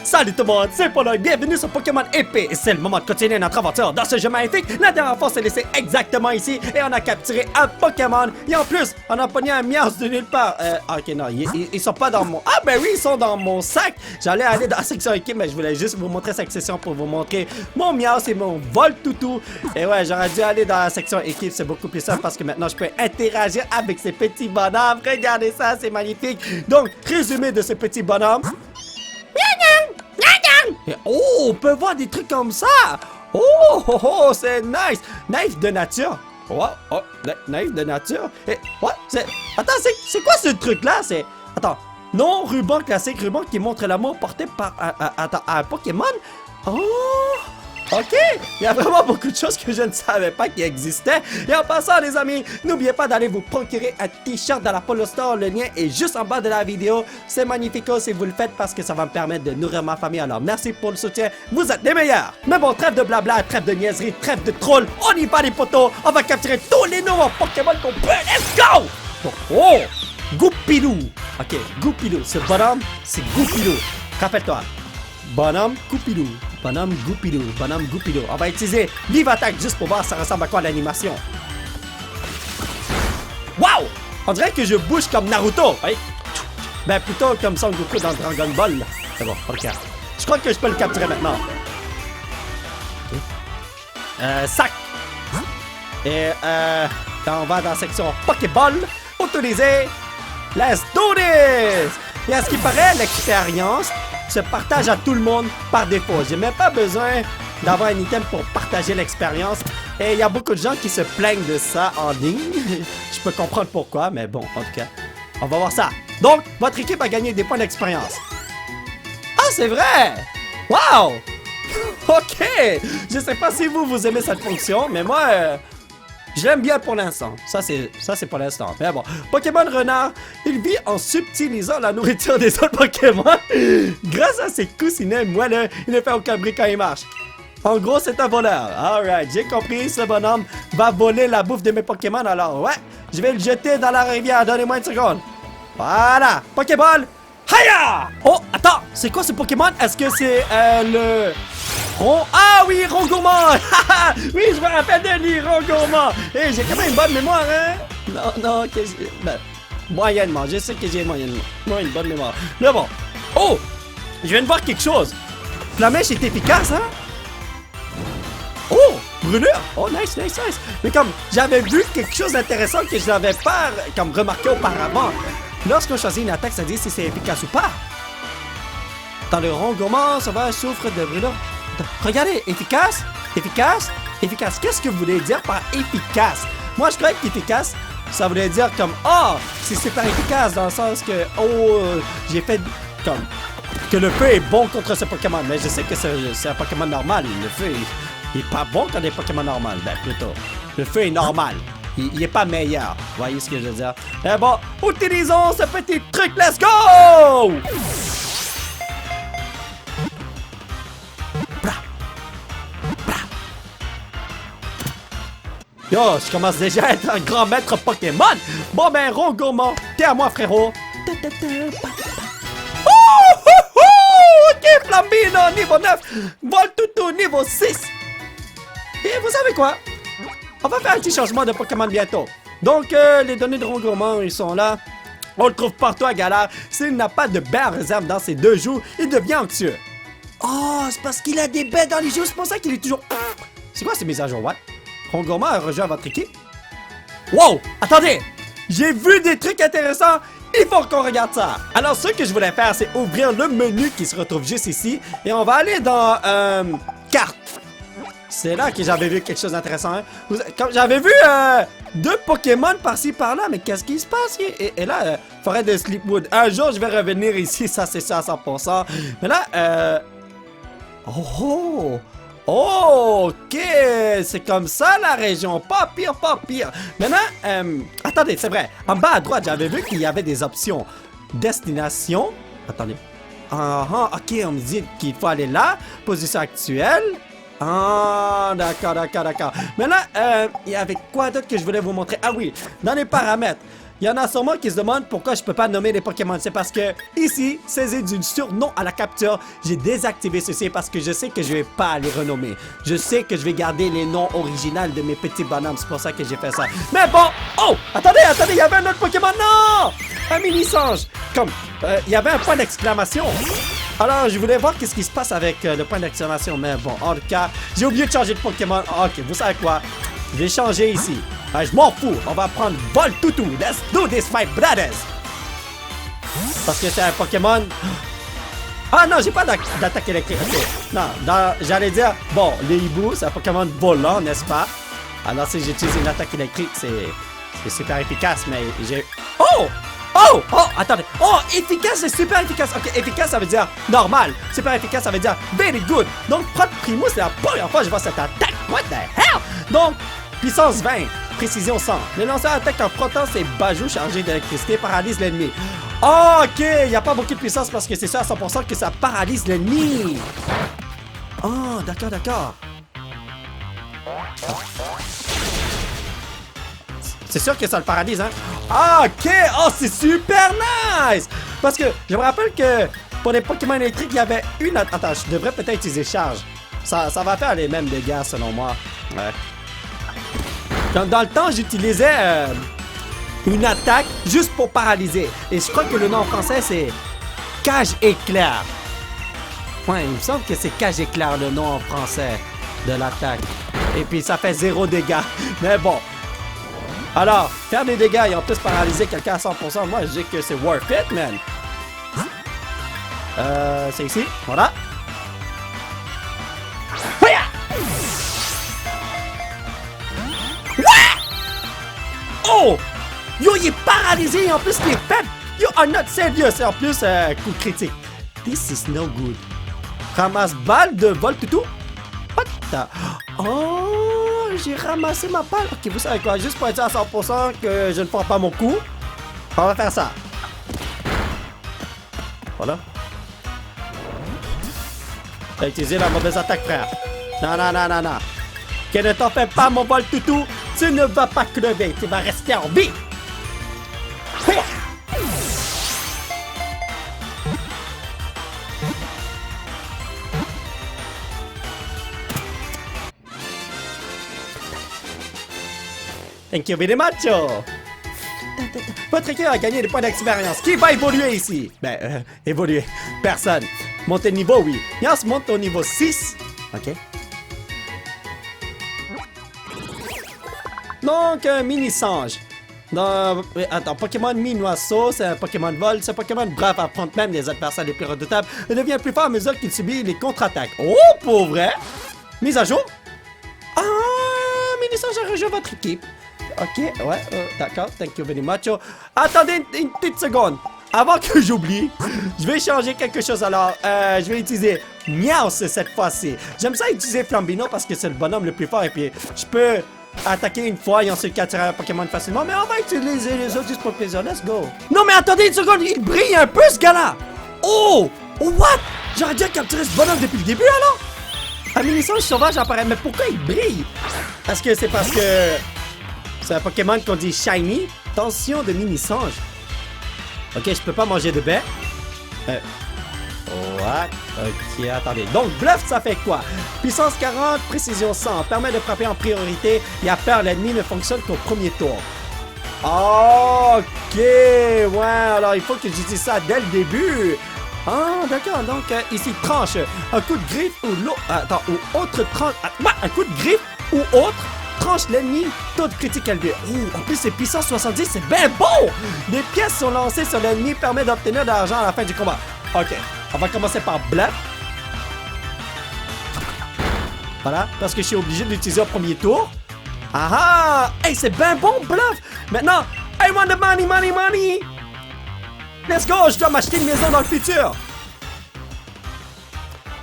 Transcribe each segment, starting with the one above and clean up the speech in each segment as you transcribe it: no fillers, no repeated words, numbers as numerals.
Salut tout le monde, c'est Polo et bienvenue sur Pokémon Épée. C'est le moment de continuer notre aventure dans ce jeu magnifique. La dernière fois, on s'est laissé exactement ici et on a capturé un Pokémon. Et en plus, on a pogné un Miaus de nulle part. Ok, non, ils sont pas dans mon... Ah ben oui, ils sont dans mon sac. J'allais aller dans la section équipe, mais je voulais juste vous montrer cette section pour vous montrer mon Miaus et mon Voltoutou. Et ouais, j'aurais dû aller dans la section équipe, c'est beaucoup plus simple parce que maintenant, je peux interagir avec ces petits bonhommes. Regardez ça, c'est magnifique. Donc, résumé de ces petits bonhommes. Et oh, on peut voir des trucs comme ça. Oh, c'est nice. Naïf de nature. Oh, naïf de nature. Et what? Attends, c'est quoi ce truc-là? Attends, non, ruban classique, ruban qui montre l'amour porté par un Pokémon. Oh, ok, il y a vraiment beaucoup de choses que je ne savais pas qui existaient. Et en passant, les amis, n'oubliez pas d'aller vous procurer un t-shirt dans la Polo Store. Le lien est juste en bas de la vidéo. C'est magnifique si vous le faites parce que ça va me permettre de nourrir ma famille. Alors, merci pour le soutien. Vous êtes les meilleurs. Mais bon, trêve de blabla, trêve de niaiserie, trêve de troll. On y va, les potos. On va capturer tous les nouveaux Pokémon qu'on peut. Let's go! Oh, Goupilou. Ok, Goupilou. Ce bonhomme, c'est Goupilou. Rappelle-toi. Bonhomme Goupilou. Bonhomme Goupilou. Bonhomme Goupilou. On va utiliser Vive Attaque juste pour voir ça ressemble à quoi l'animation. Waouh! On dirait que je bouge comme Naruto. Oui. Ben plutôt comme Son Goku dans Dragon Ball. C'est bon, ok. Je crois que je peux le capturer maintenant. Okay. Sac. Et on va dans la section Pokéball. Autorisé. Let's do this! Et à ce qui paraît, l'expérience se partage à tout le monde par défaut. J'ai même pas besoin d'avoir un item pour partager l'expérience. Et il y a beaucoup de gens qui se plaignent de ça en ligne. Je peux comprendre pourquoi, mais bon, en tout cas, on va voir ça. Donc, votre équipe a gagné des points d'expérience. Ah, c'est vrai! Wow! Ok! Je sais pas si vous aimez cette fonction, mais moi... je l'aime bien pour l'instant. Ça, c'est pour l'instant. Mais bon. Pokémon Renard, il vit en subtilisant la nourriture des autres Pokémon. Grâce à ses coussinets moelleux, il ne fait aucun bruit quand il marche. En gros, c'est un voleur. Alright, j'ai compris. Ce bonhomme va voler la bouffe de mes Pokémon. Alors, ouais, je vais le jeter dans la rivière. Donnez-moi une seconde. Voilà. Pokéball. Hiya! Oh, attends. C'est quoi ce Pokémon? Est-ce que c'est le... Ah oui, Rongourmand! Oui, je me rappelle de lui, Rongourmand! Et j'ai quand même une bonne mémoire, hein? Non, ben, moyennement, je sais que j'ai moyennement. Non, une bonne mémoire. Mais bon. Oh! Je viens de voir quelque chose. La mèche est efficace, hein? Oh! Brûlure! Oh, nice. Mais comme, j'avais vu quelque chose d'intéressant que je n'avais pas comme remarqué auparavant. Lorsqu'on choisit une attaque, ça dit si c'est efficace ou pas. Dans le Rongourmand, ça va souffre de brûlure. Regardez, efficace. Qu'est-ce que vous voulez dire par efficace? Moi, je croyais qu'efficace, ça voulait dire comme, c'est super efficace dans le sens que, j'ai fait comme, que le feu est bon contre ce Pokémon. Mais je sais que c'est un Pokémon normal. Le feu, il est pas bon contre des Pokémon normaux. Ben, plutôt. Le feu est normal. Il est pas meilleur. Vous voyez ce que je veux dire? Mais bon, utilisons ce petit truc. Let's go! Yo, je commence déjà à être un grand maître Pokémon. Bon ben, Rongourmand, t'es à moi, frérot. Ok, Flambino, niveau 9. Voltoutou, niveau 6. Et vous savez quoi? On va faire un petit changement de Pokémon bientôt. Donc, les données de Rongourmand, ils sont là. On le trouve partout à Galar. S'il n'a pas de baies en réserve dans ses 2 joues, il devient anxieux. Oh, c'est parce qu'il a des baies dans les joues. C'est pour ça qu'il est toujours... C'est quoi ces mises à jour, what? Rongourmand a rejoint votre équipe? Wow! Attendez! J'ai vu des trucs intéressants! Il faut qu'on regarde ça! Alors, ce que je voulais faire, c'est ouvrir le menu qui se retrouve juste ici. Et on va aller dans... carte. C'est là que j'avais vu quelque chose d'intéressant. Hein? Comme j'avais vu 2 Pokémon par-ci par-là. Mais qu'est-ce qui se passe? Et là, forêt de Sleepwood. Un jour, je vais revenir ici. Ça, c'est ça à 100%. Mais là, Oh, ok, c'est comme ça la région, pas pire. Maintenant, attendez, c'est vrai, en bas à droite, j'avais vu qu'il y avait des options. Destination, attendez. Ok, on me dit qu'il faut aller là, position actuelle. Ah, d'accord. Maintenant, il y avait quoi d'autre que je voulais vous montrer? Ah oui, dans les paramètres, Il y en a sûrement qui se demandent pourquoi je peux pas nommer les Pokémon. C'est parce que ici, saisir du surnom à la capture, j'ai désactivé ceci parce que je sais que je vais pas les renommer. Je sais que je vais garder les noms originaux de mes petits bonhommes. C'est pour ça que j'ai fait ça. Mais bon, oh, attendez, il y avait un autre Pokémon. Non, un mini-singe. Comme, il y avait un point d'exclamation. Alors, je voulais voir qu'est-ce qui se passe avec le point d'exclamation. Mais bon, en tout cas, j'ai oublié de changer de Pokémon. Ok, vous savez quoi? Je vais changer ici. Je m'en fous. On va prendre Voltoutou. Let's do this fight, brothers. Parce que c'est un Pokémon. Ah non, j'ai pas d'attaque électrique. Ok. Non, j'allais dire, bon, les hiboux, c'est un Pokémon volant, n'est-ce pas? Alors, si j'utilise une attaque électrique, c'est super efficace, mais j'ai... Oh! Oh! Oh! Attendez! Oh! Efficace, c'est super efficace! Ok, efficace, ça veut dire normal. Super efficace, ça veut dire very good. Donc, Prot Primo, c'est la première fois que je vois cette attaque. What the hell? Donc, puissance 20, précision 100. Le lanceur attaque en frottant ses bajoux chargés d'électricité, paralyse l'ennemi. Oh, ok! Il n'y a pas beaucoup de puissance parce que c'est sûr à 100% que ça paralyse l'ennemi. Oh, d'accord. C'est sûr que ça le paralyse, hein? Ah, ok! Oh, c'est super nice! Parce que je me rappelle que pour les Pokémon électriques, il y avait une... Attends, je devrais peut-être utiliser charge. Ça va faire les mêmes dégâts, selon moi. Ouais. Dans le temps, j'utilisais une attaque juste pour paralyser. Et je crois que le nom en français, c'est Cage Éclair. Ouais, il me semble que c'est Cage Éclair, le nom en français de l'attaque. Et puis, ça fait 0 dégâts. Mais bon... Alors, faire des dégâts et en plus paralyser quelqu'un à 100%, moi je dis que c'est worth it, man. C'est ici, voilà. Oh! Yo, il est paralysé et en plus il est faible. You are not serious. Et en plus, coup critique. This is no good. Ramasse balle de Voltoutou. What the... Oh, j'ai ramassé ma balle. Ok, vous savez quoi? Juste pour être à 100% que je ne prends pas mon coup, on va faire ça. Voilà. T'as utilisé la mauvaise attaque, frère. Non. Que ne t'en fais pas, mon Voltoutou. Tu ne vas pas crever. Tu vas rester en vie. Thank you very much. Votre équipe a gagné des points d'expérience. Qui va évoluer ici? Ben, évoluer. Personne. Monter de niveau, oui. Yas monte au niveau 6. Ok. Donc, un mini-singe. Attends, Pokémon mi-noisseau, c'est un Pokémon vol. Ce Pokémon brave affronte même les adversaires les plus redoutables et devient plus fort à mesure qu'il subit les contre-attaques. Oh, pour vrai? Mise à jour? Ah, mini-singe a rejoint votre équipe. Ok, ouais, d'accord, thank you very much. Attendez une petite seconde. Avant que j'oublie, je vais changer quelque chose. Alors, je vais utiliser Meowth cette fois-ci. J'aime ça utiliser Flambino parce que c'est le bonhomme le plus fort et puis je peux attaquer une fois et ensuite capturer un Pokémon facilement. Mais on va utiliser les autres juste pour plaisir. Let's go. Non, mais attendez une seconde, il brille un peu ce gars-là. Oh, what? J'aurais dû capturer ce bonhomme depuis le début alors? Un mini-singe sauvage apparaît, mais pourquoi il brille? Est-ce que c'est parce que c'est un Pokémon qu'on dit shiny? Tension de mini-singe. Ok, je peux pas manger de baie. What? Ok, attendez. Donc, bluff, ça fait quoi? Puissance 40, précision 100. Permet de frapper en priorité. Et à peur, l'ennemi ne fonctionne qu'au premier tour. Ok, ouais. Alors, il faut que j'utilise ça dès le début. Ah, d'accord. Donc, ici, tranche. Un coup de griffe ou l'autre. Attends, ou autre tranche. Un coup de griffe ou autre. Tranche l'ennemi, taux de critique élevé. Oh, en plus, c'est puissance 70, c'est bien beau! Des pièces sont lancées sur l'ennemi, permet d'obtenir de l'argent à la fin du combat. Ok, on va commencer par bluff. Voilà, parce que je suis obligé d'utiliser au premier tour. Ah ah! Hey, c'est bien bon, bluff! Maintenant, I want the money! Let's go, je dois m'acheter une maison dans le futur!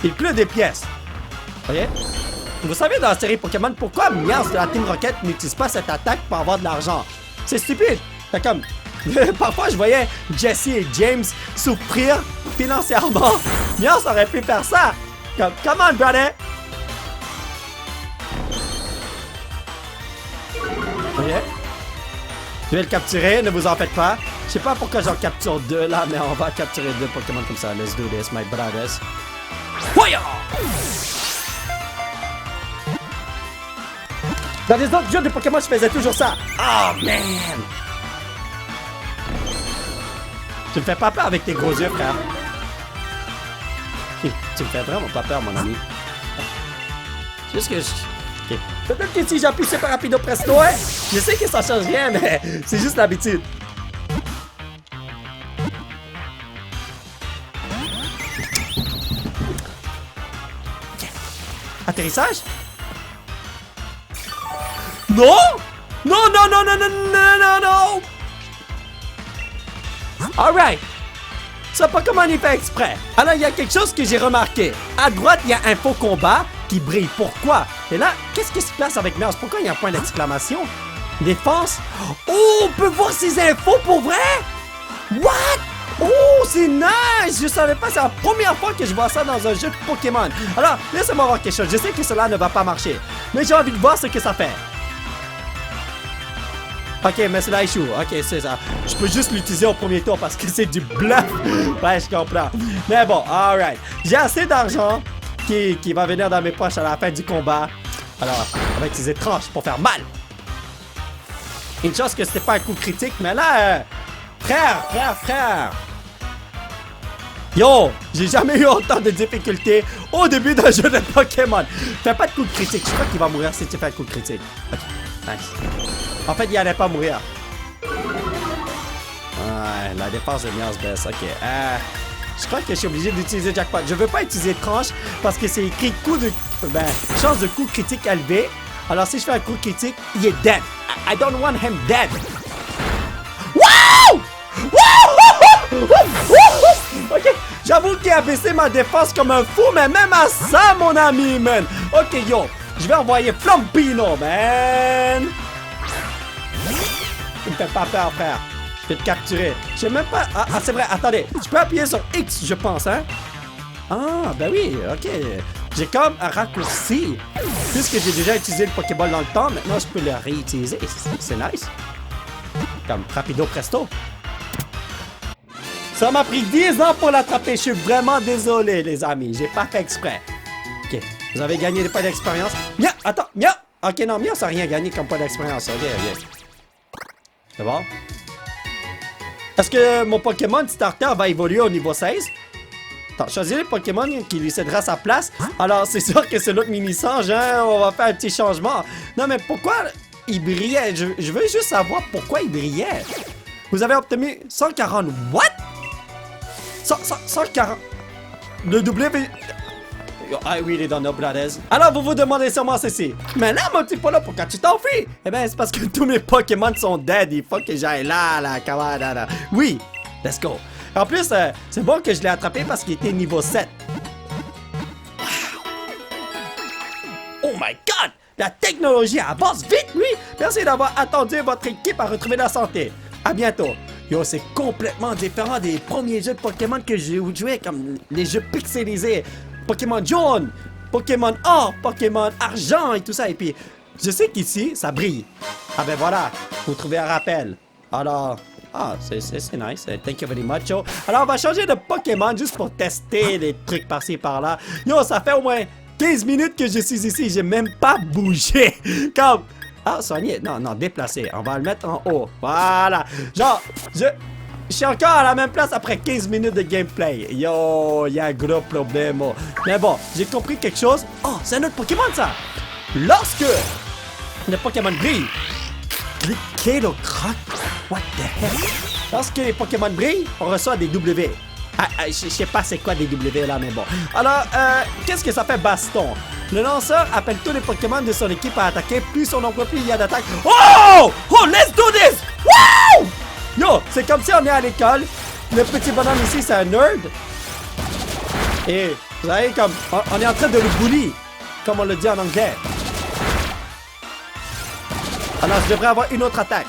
Il pleut des pièces. Voyez? Vous savez dans la série Pokémon pourquoi Meowth de la Team Rocket n'utilise pas cette attaque pour avoir de l'argent? C'est stupide! C'est comme... Parfois je voyais Jesse et James souffrir financièrement. Meowth aurait pu faire ça! Comme, come on, brother! Ok? Je vais le capturer, ne vous en faites pas. Je sais pas pourquoi j'en capture 2 là, mais on va capturer 2 Pokémon comme ça. Let's do this, my brothers. Voyons! Dans les autres jeux de Pokémon, je faisais toujours ça. Oh, man! Tu me fais pas peur avec tes gros yeux, frère. Tu me fais vraiment pas peur, mon ami. C'est juste que je... Okay. Peut-être que si j'appuie super rapido presto, hein, je sais que ça change rien, mais c'est juste l'habitude. Okay. Atterrissage? Non! Non, non, non, non, non, non, non, non! Alright! Ça Pokémon est fait exprès. Alors, il y a quelque chose que j'ai remarqué. À droite, il y a un faux combat qui brille. Pourquoi? Et là, qu'est-ce qui se passe avec Meowth? Pourquoi il y a un point d'exclamation? Défense? Oh, on peut voir ces infos pour vrai? What? Oh, c'est nice! Je savais pas, c'est la première fois que je vois ça dans un jeu de Pokémon. Alors, laissez-moi voir quelque chose. Je sais que cela ne va pas marcher, mais j'ai envie de voir ce que ça fait. Ok, mais cela échoue. Ok, c'est ça. Je peux juste l'utiliser au premier tour parce que c'est du bluff. Ouais, je comprends. Mais bon, alright. J'ai assez d'argent qui va venir dans mes poches à la fin du combat. Alors, on va utiliser tranche pour faire mal. Une chance que c'était pas un coup critique, mais là, frère. Yo, j'ai jamais eu autant de difficultés au début d'un jeu de Pokémon. Fais pas de coup de critique. Je crois qu'il va mourir si tu fais un coup de critique. Ok, nice. En fait, il allait pas mourir. Ouais, la défense de Meowth baisse. Ok. Je crois que je suis obligé d'utiliser Jackpot. Je veux pas utiliser tranche parce que c'est écrit coup de... chance de coup critique élevé. Alors, si je fais un coup critique, il est dead. I don't want him dead. Wow! Ok, j'avoue qu'il a baissé ma défense comme un fou, mais même à ça, mon ami, man. Ok, yo, je vais envoyer Flompino, man. Il me fait pas peur, frère. Je vais te capturer. Je sais même pas... Ah, c'est vrai, attendez. Je peux appuyer sur X, je pense, hein? Ah, ben oui, ok. J'ai comme un raccourci. Puisque j'ai déjà utilisé le Pokéball dans le temps, maintenant je peux le réutiliser. C'est nice. Comme rapido presto. Ça m'a pris 10 ans pour l'attraper. Je suis vraiment désolé, les amis. J'ai pas fait exprès. Ok, vous avez gagné des points d'expérience. Mia, attends, Mia. Ok, non, Mia, ça n'a rien gagné comme point d'expérience. Ok. C'est bon? Est-ce que mon Pokémon Starter va évoluer au niveau 16? Attends, choisir le Pokémon qui lui cédera sa place. Alors, c'est sûr que c'est l'autre mini-sange, hein? On va faire un petit changement. Non, mais pourquoi il brillait? Je veux juste savoir pourquoi il brillait. Vous avez obtenu 140... What? 140... Le W... I really don't know, brothers. Alors, vous vous demandez sûrement ceci. Mais là, mon petit Polo, pourquoi tu t'enfuis? Eh bien, c'est parce que tous mes Pokémon sont dead. Il faut que j'aille là, comment, là. Oui, let's go. En plus, c'est bon que je l'ai attrapé parce qu'il était niveau 7. Wow. Oh my God! La technologie avance vite, lui! Merci d'avoir attendu votre équipe à retrouver la santé. À bientôt. Yo, c'est complètement différent des premiers jeux de Pokémon que j'ai joué, comme les jeux pixelisés. Pokémon jaune, Pokémon or, Pokémon argent et tout ça. Et puis, je sais qu'ici, ça brille. Ah ben voilà, vous trouvez un rappel. Alors, c'est nice. Thank you very much, yo. Alors, on va changer de Pokémon juste pour tester les trucs par-ci, par-là. Yo, ça fait au moins 15 minutes que je suis ici. J'ai même pas bougé. Comme... Ah, soigné. Non, déplacé. On va le mettre en haut. Voilà. Genre, je suis encore à la même place après 15 minutes de gameplay. Yo, il y a un gros problème. Mais bon, j'ai compris quelque chose. Oh, c'est un autre Pokémon, ça. Lorsque le Pokémon brille, cliquez le croc. What the heck? Lorsque les Pokémon brillent, on reçoit des W. Je sais pas c'est quoi des W là, mais bon. Alors, qu'est-ce que ça fait baston? Le lanceur appelle tous les Pokémon de son équipe à attaquer. Plus on envoie, plus il y a d'attaques. Oh! Oh, let's do this! Wow! Yo, c'est comme si on est à l'école. Le petit bonhomme ici, c'est un nerd. Et vous savez, comme on est en train de le bully, comme on le dit en anglais. Alors, je devrais avoir une autre attaque.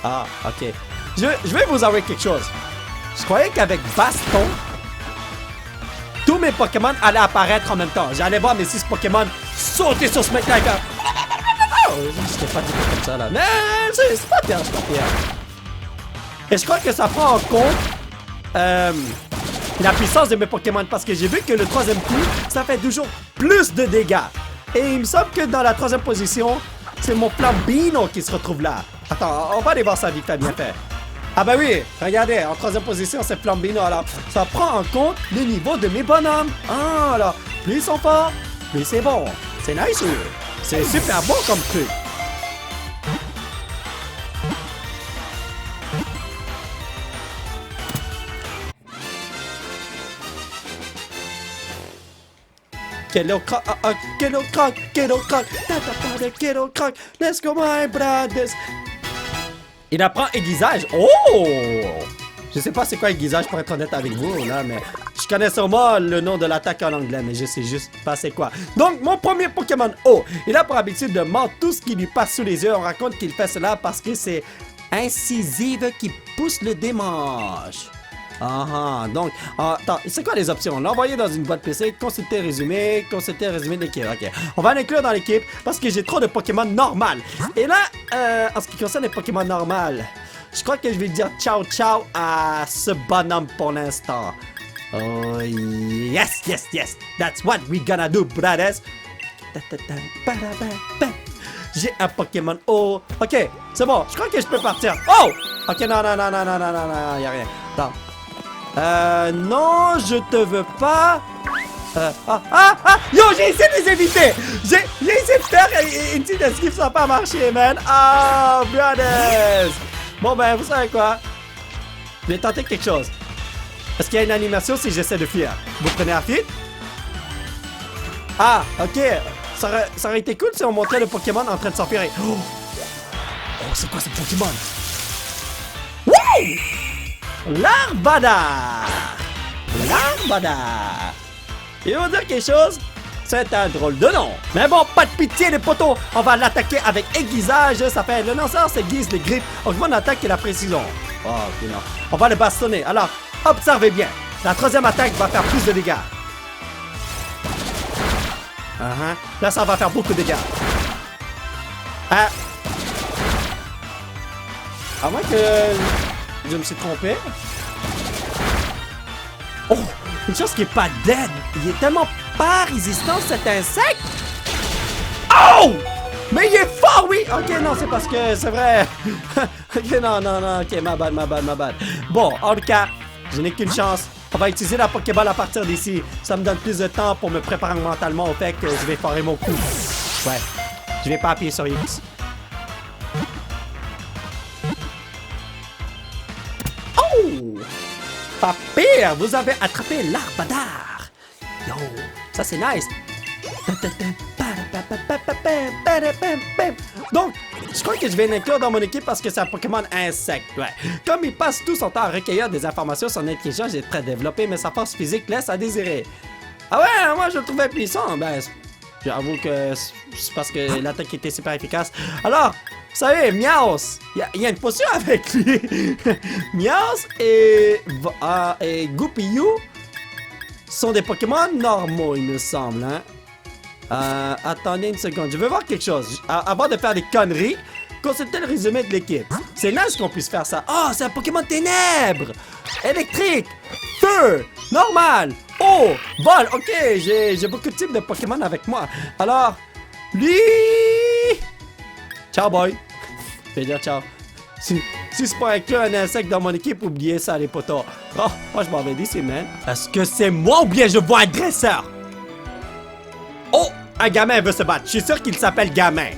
Ah, ok. Je vais vous avouer quelque chose. Je croyais qu'avec baston, tous mes Pokémon allaient apparaître en même temps. J'allais voir mes 6 Pokémon sauter sur ce mec-là. Oh, c'était pas du tout comme ça, là. Mais c'est pas pire, c'est pas pire. Et je crois que ça prend en compte la puissance de mes Pokémon. Parce que j'ai vu que le troisième coup, ça fait toujours plus de dégâts. Et il me semble que dans la troisième position, c'est mon Flambino qui se retrouve là. Attends, on va aller voir ça vite fait, bien fait. Ah bah oui, regardez, en troisième position, c'est Flambino. Alors, ça prend en compte le niveau de mes bonhommes. Ah, alors, plus ils sont forts, plus c'est bon. C'est nice, c'est super bon comme truc. Kilo croc, kilo croc, kilo croc, kilo croc, let's go my brothers. Il apprend aiguisage. Oh! Je sais pas c'est quoi aiguisage pour être honnête avec vous, là, mais je connais sûrement le nom de l'attaque en anglais, mais je sais juste pas c'est quoi. Donc, mon premier Pokémon O, il a pour habitude de mordre tout ce qui lui passe sous les yeux. On raconte qu'il fait cela parce que c'est incisive qui pousse le démange. Donc, attends, c'est quoi les options? L'envoyer dans une boîte PC, consulter résumé de l'équipe. Ok, on va l'inclure dans l'équipe parce que j'ai trop de Pokémon normal. Et là, en ce qui concerne les Pokémon normales, je crois que je vais dire ciao ciao à ce bonhomme pour l'instant. Oh yes, yes, yes, that's what we gonna do, brothers. J'ai un Pokémon O. Ok, c'est bon, je crois que je peux partir. Oh! Ok, non, y'a rien. Attends. Non, je te veux pas. Yo, j'ai essayé de les éviter. J'ai essayé de faire une petite esquive, ça n'a pas marché, man. Ah, brothers. Bon, ben, vous savez quoi? Je vais tenter quelque chose. Est-ce qu'il y a une animation si j'essaie de fuir? Vous prenez la fuite? Ah, ok. Ça aurait été cool si on montrait le Pokémon en train de s'enfuir. Oh, c'est quoi ce Pokémon? Wouh! Larvadar! Et on va dire quelque chose? C'est un drôle de nom. Mais bon, pas de pitié les potos. On va l'attaquer avec aiguisage. Ça fait le lanceur s'aiguise les griffes. Augmente l'attaque et la précision. Oh, ok, non. On va le bastonner. Alors, observez bien. La troisième attaque va faire plus de dégâts. Là, ça va faire beaucoup de dégâts. À moins que je me suis trompé. Oh! Une chose qui est pas dead. Il est tellement pas résistant cet insecte. Oh! Mais il est fort, oui! Ok, non, c'est parce que c'est vrai. Ok, non, ok, ma bad. Bon, en tout cas, je n'ai qu'une chance. On va utiliser la Pokéball à partir d'ici. Ça me donne plus de temps pour me préparer mentalement au fait que je vais foirer mon coup. Ouais, je vais pas appuyer sur X. Oh! Pas pire, vous avez attrapé Larvadar. Yo, ça c'est nice. Donc, je crois que je vais l'inclure dans mon équipe parce que c'est un Pokémon insecte. Ouais. Comme il passe tout son temps à recueillir des informations, son intelligence est très développée, mais sa force physique laisse à désirer. Ah ouais, moi je le trouvais puissant. Ben, j'avoue que c'est parce que l'attaque était super efficace. Alors, vous savez, Miaos, il y a une potion avec lui. Miaos et Goupillou sont des Pokémon normaux, il me semble. Attendez une seconde, je veux voir quelque chose. Avant de faire des conneries, consultez le résumé de l'équipe. C'est nice qu'on puisse faire ça. Oh, c'est un Pokémon ténèbres, électrique, feu, normal, eau, vol. Ok, j'ai beaucoup de types de Pokémon avec moi. Alors, lui... Ciao, boy. Je vais dire ciao. Si c'est pas inclure un insecte dans mon équipe, oubliez ça, les potos. Oh, moi, je m'en vais d'ici, man. Est-ce que c'est moi ou bien je vois un dresseur? Oh, un gamin veut se battre. Je suis sûr qu'il s'appelle Gamin.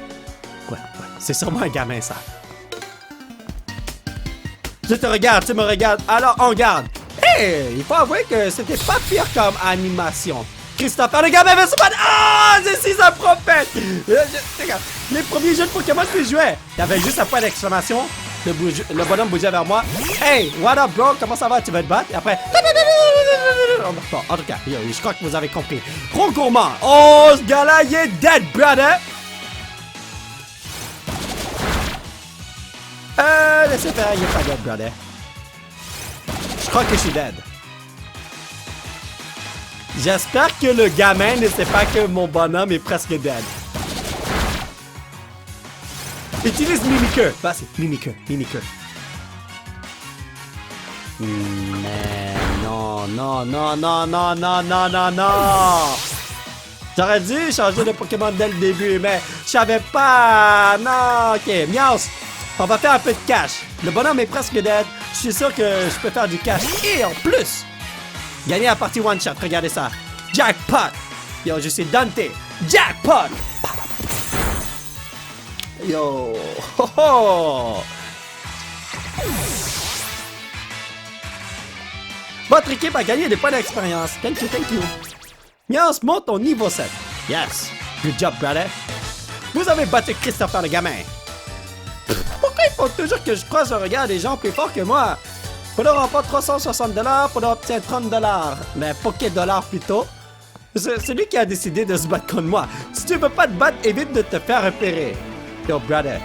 Ouais, c'est sûrement un gamin, ça. Je te regarde, tu me regardes, alors on garde. Hey, il faut avouer que c'était pas pire comme animation. Christopher, le gamin veut se battre. Ah, je suis un prophète. Regarde, les premiers jeux de Pokémon que je jouais, il y avait juste un point d'exclamation. Le bonhomme bougeait vers moi. Hey, what up, bro? Comment ça va? Tu veux te battre? Et après... Bon, en tout cas, je crois que vous avez compris. Trop gourmand. Oh, ce gars-là, il est dead, brother. Laissez faire, il est pas dead, brother. Je crois que je suis dead. J'espère que le gamin ne sait pas que mon bonhomme est presque dead. Utilise Mimikyu. Vas-y, Mimikyu, Mimikyu. Mais non, non, non, non, non, non, non, non, non. J'aurais dû changer de Pokémon dès le début, mais je savais pas. Non, ok, Miaus, on va faire un peu de cash. Le bonhomme est presque dead. Je suis sûr que je peux faire du cash. Et en plus, gagner la partie one shot. Regardez ça. Jackpot. Yo, je suis Dante. Jackpot. Yo. Ho, ho. Votre équipe a gagné des points d'expérience. Thank you, thank you. Miaus monte au niveau 7. Yes. Good job, brother. Vous avez battu Christopher le gamin. Pourquoi il faut toujours que je croise le regard des gens plus forts que moi? Pour remporte 360 $, pour obtenir 30 $. Mais Poké dollars plutôt. C'est lui qui a décidé de se battre contre moi. Si tu veux pas te battre, évite de te faire repérer. Yo, brother.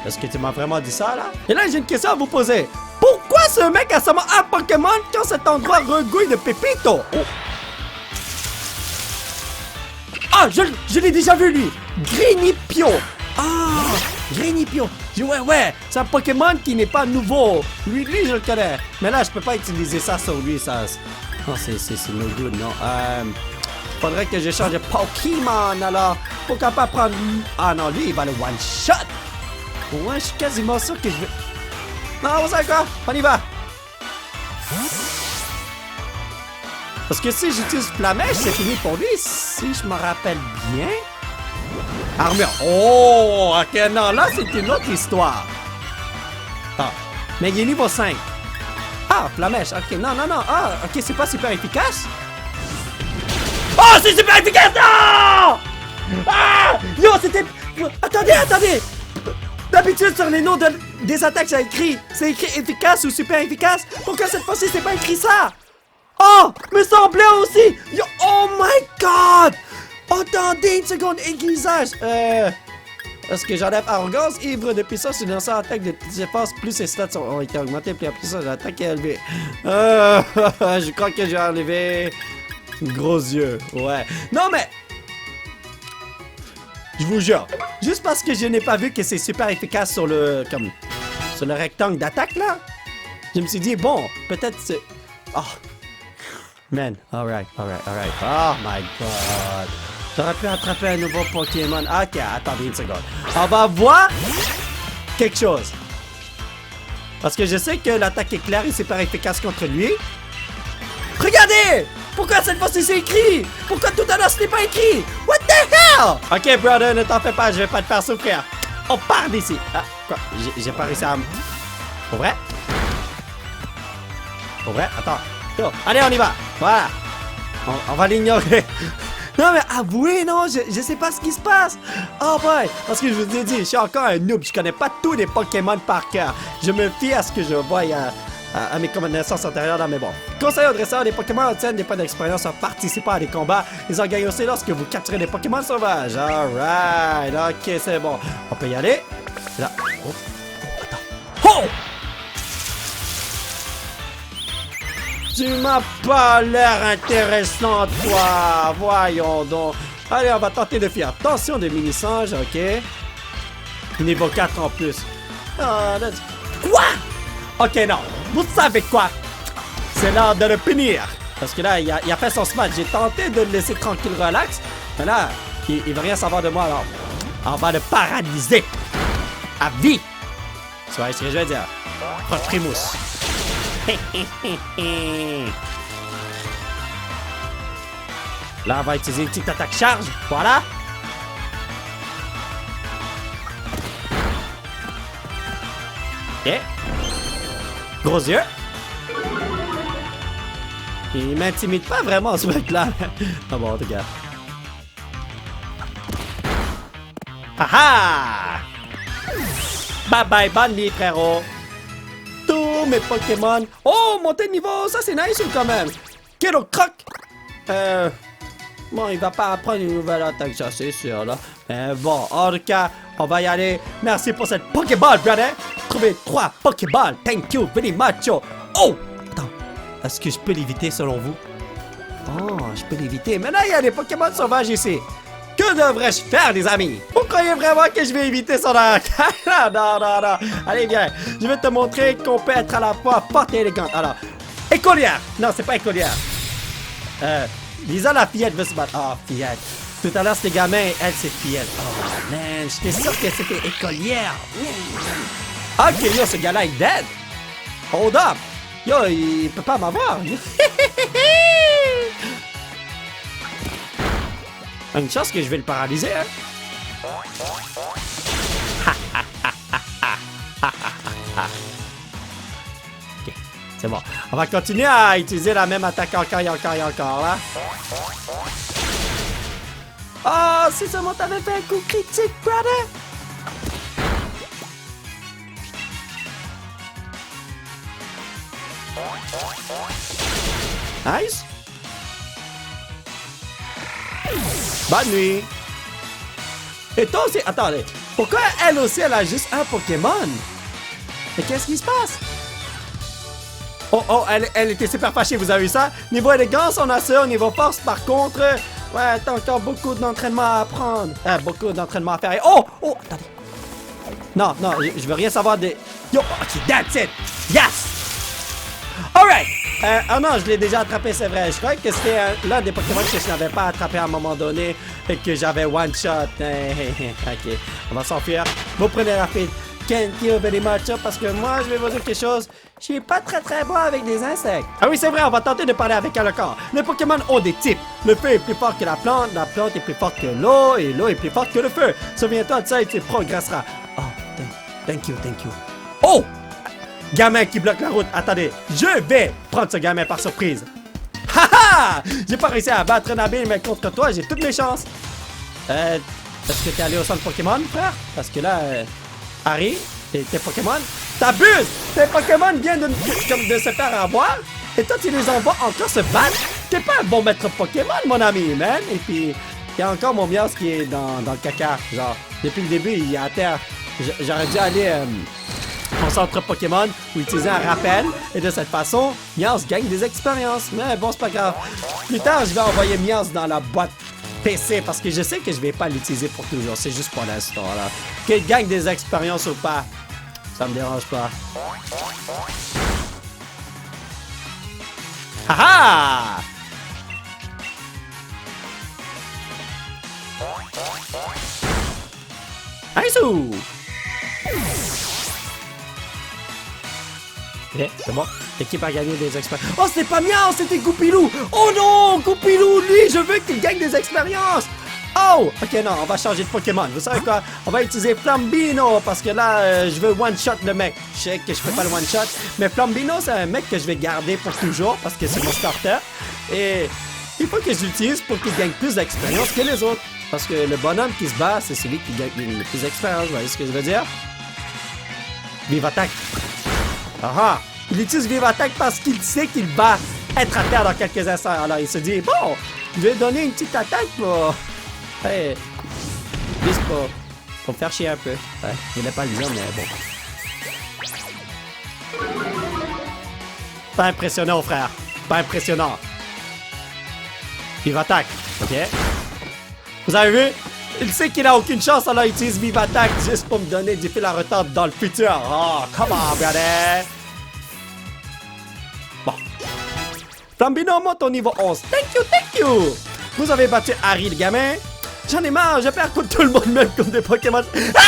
Est-ce que tu m'as vraiment dit ça, là? Et là, j'ai une question à vous poser. Pourquoi ce mec a seulement un Pokémon quand cet endroit regouille de Pépito? Oh. Ah, je l'ai déjà vu, lui. Grinipio. Ah, Grinipio. Ouais, c'est un Pokémon qui n'est pas nouveau. Lui, je le connais. Mais là, je peux pas utiliser ça sur lui, ça. Non, c'est no good, non. Faudrait que je change de Pokémon, alors. Pourquoi pas prendre... Ah non, lui, il va le one-shot. Ouais, je suis quasiment sûr que je vais... Non, vous savez quoi? On y va. Parce que si j'utilise Flamèche, c'est fini pour lui, si je me rappelle bien. Armure. Oh, ok, non, là, c'est une autre histoire. Ah, mais il est niveau 5. Ah, Flamèche, ok, non. Ah, ok, c'est pas super efficace. Oh, c'est super efficace, non! Ah! Yo, c'était... Attendez! D'habitude, sur les noms des attaques, c'est écrit efficace ou super efficace. Pourquoi cette fois-ci, c'est pas écrit ça? Oh! Mais semblait aussi! Yo, oh my god! Attendez une seconde, aiguisage! Est-ce que j'enlève arrogance, ivre de puissance, une lanceur attaque de défense, plus ses stats ont été augmentés, puis après ça, l'attaque est élevée. Je crois que j'ai enlevé... Gros yeux, ouais. Non mais... Je vous jure, juste parce que je n'ai pas vu que c'est super efficace sur le... sur le rectangle d'attaque, là, je me suis dit, bon, peut-être c'est... Oh... Man, alright. Oh my god. J'aurais pu attraper un nouveau Pokémon. Ok, attendez une seconde. On va voir quelque chose. Parce que je sais que l'attaque éclair est super efficace contre lui. Regardez! Pourquoi cette fois-ci c'est écrit? Pourquoi tout à l'heure ce n'est pas écrit? What the hell? Ok, brother, ne t'en fais pas, je vais pas te faire souffrir. On part d'ici. Ah, quoi? J'ai pas réussi à... Pour vrai? Attends. Yo, allez, on y va. Voilà. On va l'ignorer. Non, mais avouez, non, je sais pas ce qui se passe. Oh boy. Parce que je vous ai dit, je suis encore un noob. Je connais pas tous les Pokémon par cœur. Je me fie à ce que je vois à mes connaissances antérieures dans mes bons. Conseil aux dresseurs, les Pokémon obtiennent des points d'expérience en participant à des combats. Ils en gagnent aussi lorsque vous capturez des Pokémon sauvages. Alright. Ok, c'est bon. On peut y aller. Là. Oh. Attends. Oh! Tu m'as pas l'air intéressant, toi. Voyons donc. Allez, on va tenter de faire tension de mini-singe, ok. Niveau 4 en plus. Quoi? Ok, non. Vous savez quoi? C'est l'heure de le punir. Parce que là, il a fait son smash. J'ai tenté de le laisser tranquille, relax. Mais là, il veut rien savoir de moi, alors. On va le paralyser. À vie. Tu vois ce que je veux dire? Proche frimousse. Là, on va utiliser une petite attaque charge. Voilà. Ok. Gros yeux. Il m'intimide pas vraiment, ce mec-là. Ah bon, en tout cas. Haha! Bye bye, bonne nuit, frérot. Tous mes Pokémon. Oh, monter de niveau, ça c'est nice quand même. Kilo Croc. Bon, il va pas apprendre une nouvelle attaque, ça c'est sûr là. Mais bon, en tout cas, on va y aller. Merci pour cette Pokéball, brother. Trouver 3 Pokéballs. Thank you very much. Oh! Attends, est-ce que je peux l'éviter selon vous? Oh, je peux l'éviter. Mais là, il y a des Pokémon sauvages ici. Que devrais-je faire, les amis? Vous croyez vraiment que je vais éviter son attaque? Non, non, non. Allez, viens. Je vais te montrer qu'on peut être à la fois forte et élégante. Alors, écolière. Non, c'est pas écolière. Lisa, la fillette veut se battre. Oh, fillette. Tout à l'heure, c'était gamin. Elle, c'est fillette. Oh, man. J'étais sûr que c'était écolière. Ok, yo, ce gars-là est dead. Hold up. Yo, il peut pas m'avoir. Une chance que je vais le paralyser, hein. Ok, c'est bon. On va continuer à utiliser la même attaque encore et encore et encore, là. Oh, si seulement t'avais fait un coup critique, brother! Nice! Bonne nuit! Et toi aussi, attendez, pourquoi elle aussi, elle a juste un Pokémon? Mais qu'est-ce qui se passe? Oh, oh, elle était super fâchée, vous avez vu ça? Niveau élégance, on a ça. Niveau force, par contre, ouais, t'as encore beaucoup d'entraînement à apprendre. Beaucoup d'entraînement à faire. Et oh, oh, attendez. Non, non, je veux rien savoir des... Yo, ok, that's it! Yes! Alright! Oh non, je l'ai déjà attrapé, c'est vrai. Je croyais que c'était l'un des Pokémon que je n'avais pas attrapé à un moment donné et que j'avais one shot. Ok, on va s'enfuir. Vous prenez rapide. Thank you very much, parce que moi, je vais vous dire quelque chose. Je suis pas très bon avec des insectes. Ah oui, c'est vrai, on va tenter de parler avec un corps. Les Pokémon ont des types. Le feu est plus fort que la plante est plus forte que l'eau, et l'eau est plus forte que le feu. Souviens-toi de ça et tu progresseras. Oh, thank you. Oh! Gamin qui bloque la route. Attendez, je vais prendre ce gamin par surprise. Haha! J'ai pas réussi à battre Nabil, mais contre toi, j'ai toutes mes chances. Est-ce que t'es allé au centre Pokémon, frère? Parce que là, Harry, tes Pokémon, t'abuses! Tes Pokémon viennent de se faire avoir, et toi, tu les envoies encore se battre? T'es pas un bon maître Pokémon, mon ami, man! Et puis, il y a encore mon Miaus qui est dans le caca. Genre, depuis le début, il est à terre. J'aurais dû aller... au centre Pokémon ou utiliser un rappel et de cette façon, Miaus gagne des expériences. Mais bon, c'est pas grave. Plus tard, je vais envoyer Miaus dans la boîte PC parce que je sais que je vais pas l'utiliser pour toujours. C'est juste pour l'instant, là. Qu'il gagne des expériences ou pas, ça me dérange pas. Haha! Aïsou! Ok, c'est bon. L'équipe a gagné des expériences. Oh, c'était pas Miaus, c'était Goupilou! Oh non! Goupilou, lui, je veux qu'il gagne des expériences! Oh! Ok, non, on va changer de Pokémon. Vous savez quoi? On va utiliser Flambino parce que là, je veux one-shot le mec. Je sais que je fais pas le one-shot, mais Flambino, c'est un mec que je vais garder pour toujours parce que c'est mon starter. Et il faut que je l'utilise pour qu'il gagne plus d'expérience que les autres. Parce que le bonhomme qui se bat, c'est celui qui gagne le plus d'expérience. Vous voyez ce que je veux dire? Vive attaque! Ah! Il utilise Vive Attaque parce qu'il sait qu'il va être à terre dans quelques instants. Alors il se dit, bon, je vais donner une petite attaque pour... Hey, juste pour me faire chier un peu. Ouais, il n'est pas le dire, mais bon. Pas impressionnant, frère. Pas impressionnant. Vive Attaque, ok? Vous avez vu? Il sait qu'il a aucune chance, alors il utilise Vive Attaque juste pour me donner du fil à retordre dans le futur. Oh, come on, brother! Bon. Flambino monte au niveau 11. Thank you! Vous avez battu Harry, le gamin. J'en ai marre, je perds contre tout le monde, même contre des Pokémon. Il perd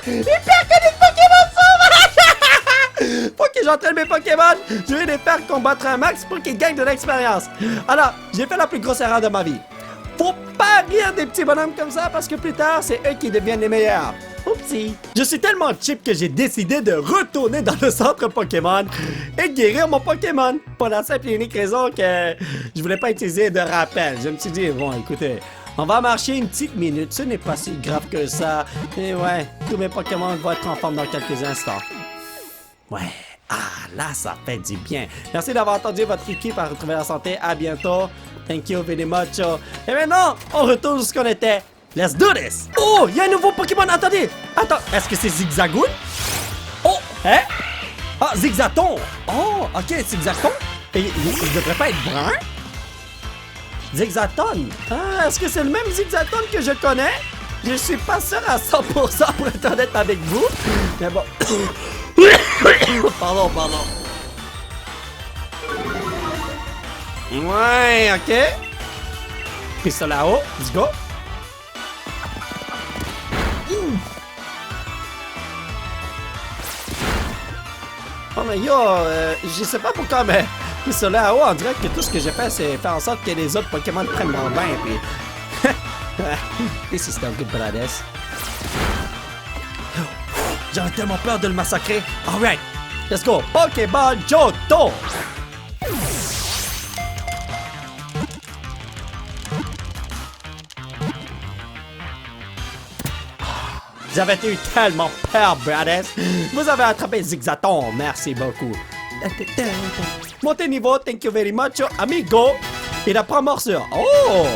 que des Pokémon sauvages! Faut que j'entraîne mes Pokémon. Je vais les faire combattre un max pour qu'ils gagnent de l'expérience. Alors, j'ai fait la plus grosse erreur de ma vie. Faut pas rire des petits bonhommes comme ça parce que plus tard, c'est eux qui deviennent les meilleurs. Oupsie. Je suis tellement cheap que j'ai décidé de retourner dans le centre Pokémon et guérir mon Pokémon. Pour la simple et unique raison que je voulais pas utiliser de rappel. Je me suis dit, bon, écoutez, on va marcher une petite minute. Ce n'est pas si grave que ça. Et ouais, tous mes Pokémon vont être en forme dans quelques instants. Ouais. Ah, là, ça fait du bien. Merci d'avoir entendu votre équipe à retrouver la santé. À bientôt. Thank you very much. Et maintenant, on retourne où ce qu'on était. Let's do this! Oh, il y a un nouveau Pokémon. Attendez. Attends, est-ce que c'est Zigzagoon? Oh, hein? Ah, Zigzaton. Oh, ok, Zigzaton. Et il devrait pas être brun? Zigzaton. Ah, est-ce que c'est le même Zigzaton que je connais? Je suis pas sûr à 100% pour être honnête avec vous. Mais bon. Pardon. Ouais, ok. Pistolet à eau, let's go. Oh mais yo, je sais pas pourquoi, mais pistolet à eau, on dirait que tout ce que j'ai fait, c'est faire en sorte que les autres Pokémon prennent leur bain, puis... This is not good, brothers. J'avais tellement peur de le massacrer. Alright, let's go. Pokéball Johto. J'avais eu tellement peur, brothers. Vous avez attrapé Zigzaton. Merci beaucoup. Montez niveau, thank you very much, amigo. Il apprend morsure. Oh!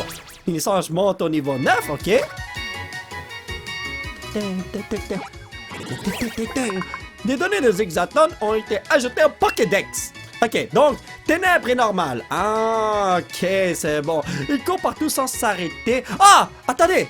Finissant, je monte au niveau 9, ok? Des données de Zigzaton ont été ajoutées au Pokédex. Ok, donc, ténèbres est normal. Ah, ok, c'est bon. Il court partout sans s'arrêter. Ah! Attendez!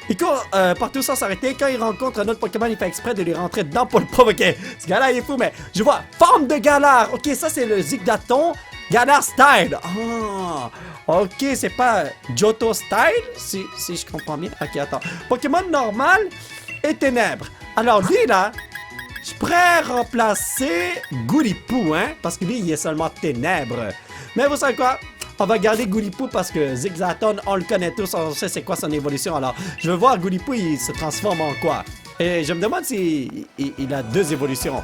Il court partout sans s'arrêter. Quand il rencontre un autre Pokémon, il fait exprès de lui rentrer dedans pour le provoquer. Ce gars-là, il est fou, mais je vois forme de Galar. Ok, ça, c'est le Zigzaton Galar Style. Ah, ok, c'est pas Johto Style, si je comprends bien. Ok, attends. Pokémon normal et ténèbres. Alors, lui, là, je pourrais remplacer Goulipou, hein, parce que lui, il est seulement ténèbres. Mais vous savez quoi? On va garder Goulipou parce que Zigzaton, on le connaît tous, on sait c'est quoi son évolution. Alors, je veux voir Goulipou, il se transforme en quoi? Et je me demande s'il a 2 évolutions.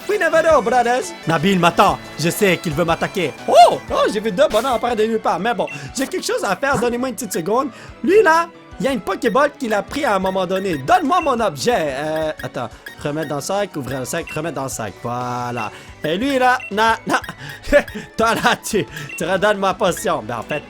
We never know, brothers. Nabil m'attend. Je sais qu'il veut m'attaquer. Oh, j'ai vu 2 bonhommes apparaître de nulle part. Mais bon, j'ai quelque chose à faire. Donnez-moi une petite seconde. Lui, là, il y a une Pokéball qu'il a pris à un moment donné. Donne-moi mon objet. Attends. Remettre dans le sac, ouvrir le sac, remettre dans le sac. Voilà. Et lui, là, non. Toi, là, tu redonnes ma potion. Ben, en fait,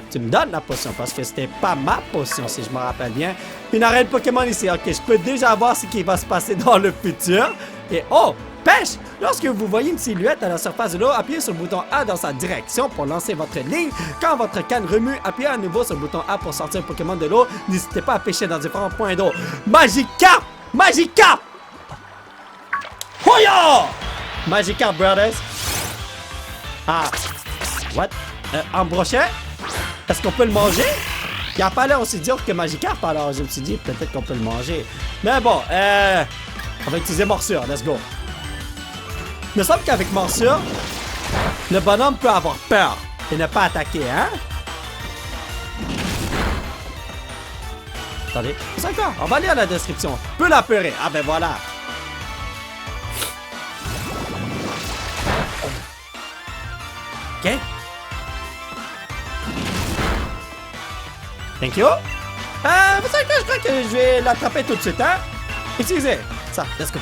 tu me donnes la potion parce que c'était pas ma potion, si je me rappelle bien. Une arène Pokémon ici. Ok, je peux déjà voir ce qui va se passer dans le futur. Et oh, pêche! Lorsque vous voyez une silhouette à la surface de l'eau, appuyez sur le bouton A dans sa direction pour lancer votre ligne. Quand votre canne remue, appuyez à nouveau sur le bouton A pour sortir un Pokémon de l'eau. N'hésitez pas à pêcher dans différents points d'eau. Magikarp! Magikarp! Hoya! Magikarp, brothers. Ah. What? En brochet? Est-ce qu'on peut le manger? Il a pas l'air aussi dur que Magikarp, alors je me suis dit peut-être qu'on peut le manger. Mais bon, on va utiliser morsure, let's go. Il me semble qu'avec morsure, le bonhomme peut avoir peur et ne pas attaquer, hein? Attendez, c'est encore, on va lire la description. Peut l'apeurer, ah ben voilà. Ok. Thank you. Vous savez quoi, je crois que je vais l'attraper tout de suite, hein? Utilisez ça, let's go.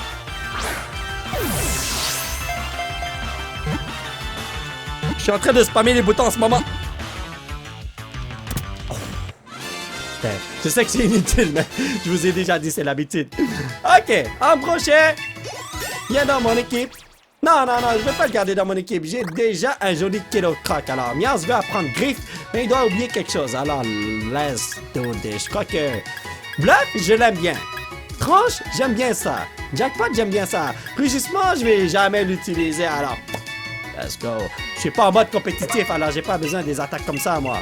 Je suis en train de spammer les boutons en ce moment. Oh. Je sais que c'est inutile, mais je vous ai déjà dit, c'est l'habitude. Ok, en brochet. Viens dans mon équipe. Non, je vais pas le garder dans mon équipe. J'ai déjà un joli Kilocroc. Alors, Mias veut apprendre Griffe, mais il doit oublier quelque chose. Alors, let's do this. Je crois que... Bluff, je l'aime bien. Tranche, j'aime bien ça. Jackpot, j'aime bien ça. Rugissement, je vais jamais l'utiliser. Alors, let's go. Je suis pas en mode compétitif, alors j'ai pas besoin des attaques comme ça, moi.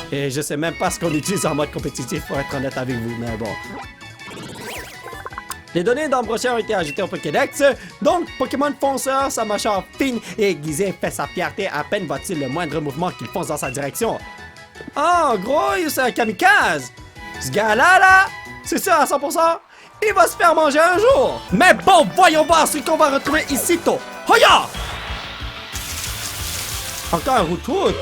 Et je sais même pas ce qu'on utilise en mode compétitif, pour être honnête avec vous, mais bon. Les données d'embrochage ont été ajoutées au Pokédex. Donc, Pokémon fonceur, sa mâchoire fine et aiguisée fait sa fierté à peine voit-il le moindre mouvement qu'il fonce dans sa direction. Oh, gros, c'est un kamikaze. Ce gars-là, là, c'est sûr à 100%, il va se faire manger un jour. Mais bon, voyons voir ce qu'on va retrouver ici, tôt. Hoya! Encore un Root.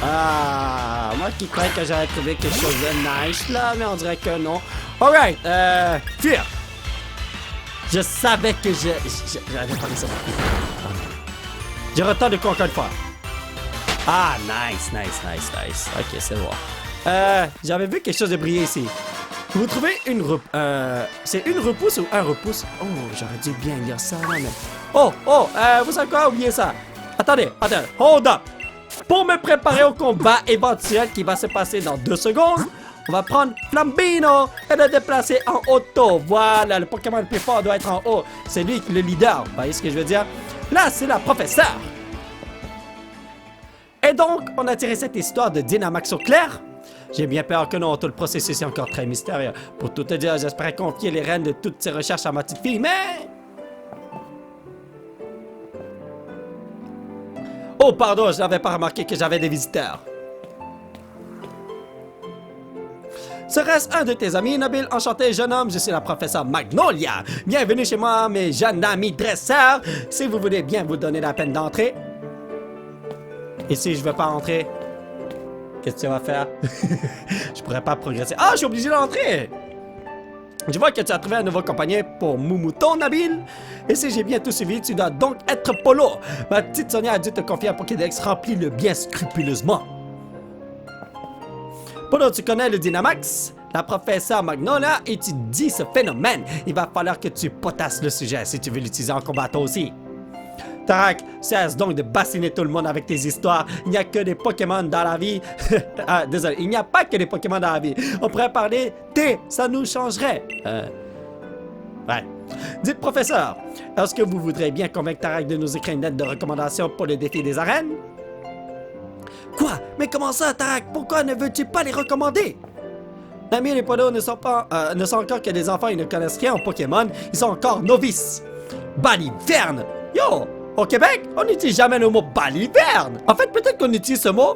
Ah, moi qui croyais que j'allais trouver quelque chose de nice, là, mais on dirait que non. Alright, Fear. Je savais que j'avais parlé ça. Je retourne de quoi encore une fois. Ah, nice. Ok, c'est bon. J'avais vu quelque chose de briller ici. Vous trouvez une c'est une repousse ou un repousse? Oh, j'aurais dû bien lire ça, là, mais... Oh, vous savez quoi? Oubliez ça. Attendez, hold up. Pour me préparer au combat éventuel qui va se passer dans 2 secondes, on va prendre Flambino et le déplacer en auto. Voilà, le Pokémon le plus fort doit être en haut. C'est lui le leader. Vous voyez ce que je veux dire? Là, c'est la professeure. Et donc, on a tiré cette histoire de Dynamax au clair. J'ai bien peur que non, tout le processus est encore très mystérieux. Pour tout te dire, j'espérais confier les rênes de toutes ces recherches à ma petite fille, mais... Oh, pardon, je n'avais pas remarqué que j'avais des visiteurs. Serait-ce un de tes amis, Nabil? Enchanté, jeune homme, je suis la professeure Magnolia. Bienvenue chez moi, mes jeunes amis dresseurs. Si vous voulez bien vous donner la peine d'entrer. Et si je veux pas entrer, qu'est-ce que tu vas faire? Je pourrais pas progresser. Ah, je suis obligé d'entrer! Je vois que tu as trouvé un nouveau compagnon pour Moumouton, Nabil. Et si j'ai bien tout suivi, tu dois donc être Polo. Ma petite Sonia a dû te confier un Pokédex rempli le bien scrupuleusement. Polo, tu connais le Dynamax? La professeure Magnolia étudie ce phénomène. Il va falloir que tu potasses le sujet si tu veux l'utiliser en combat toi aussi. Tarak, cesse donc de bassiner tout le monde avec tes histoires. Il n'y a que des Pokémon dans la vie. Ah, désolé, il n'y a pas que des Pokémon dans la vie. On pourrait parler thé, ça nous changerait. Ouais. Dites, professeur, est-ce que vous voudrez bien convaincre Tarak de nous écrire une lettre de recommandation pour le défi des arènes? Quoi? Mais comment ça, Tarak? Pourquoi ne veux-tu pas les recommander? Nami et les Polo ne sont encore que des enfants, ils ne connaissent rien en Pokémon. Ils sont encore novices. Baliverne! Yo! Au Québec, on n'utilise jamais le mot baliverne. En fait, peut-être qu'on utilise ce mot.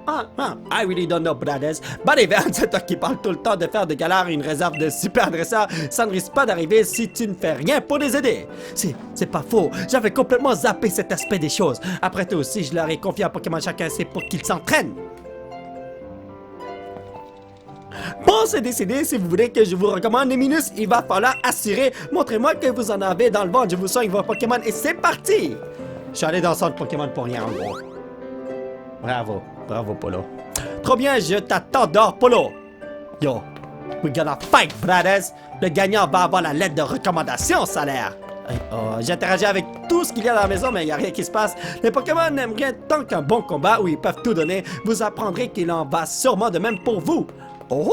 I really don't know, brothers. Baliverne, c'est toi qui parles tout le temps de faire de Galar une réserve de super dresseurs. Ça ne risque pas d'arriver si tu ne fais rien pour les aider. C'est pas faux. J'avais complètement zappé cet aspect des choses. Après tout, si je leur ai confié un Pokémon chacun, c'est pour qu'ils s'entraînent. Bon, c'est décidé. Si vous voulez que je vous recommande les Minus, il va falloir assurer. Montrez-moi que vous en avez dans le ventre. Je vous soigne vos Pokémon et c'est parti! Je suis allé dans le centre Pokémon pour rien, en gros. Bravo. Bravo, Polo. Trop bien, je t'attends dehors, Polo. Yo, we're gonna fight, brothers. Le gagnant va avoir la lettre de recommandation, ça a l'air. J'interagis avec tout ce qu'il y a dans la maison, mais il n'y a rien qui se passe. Les Pokémon n'aiment rien tant qu'un bon combat où ils peuvent tout donner. Vous apprendrez qu'il en va sûrement de même pour vous. Oh,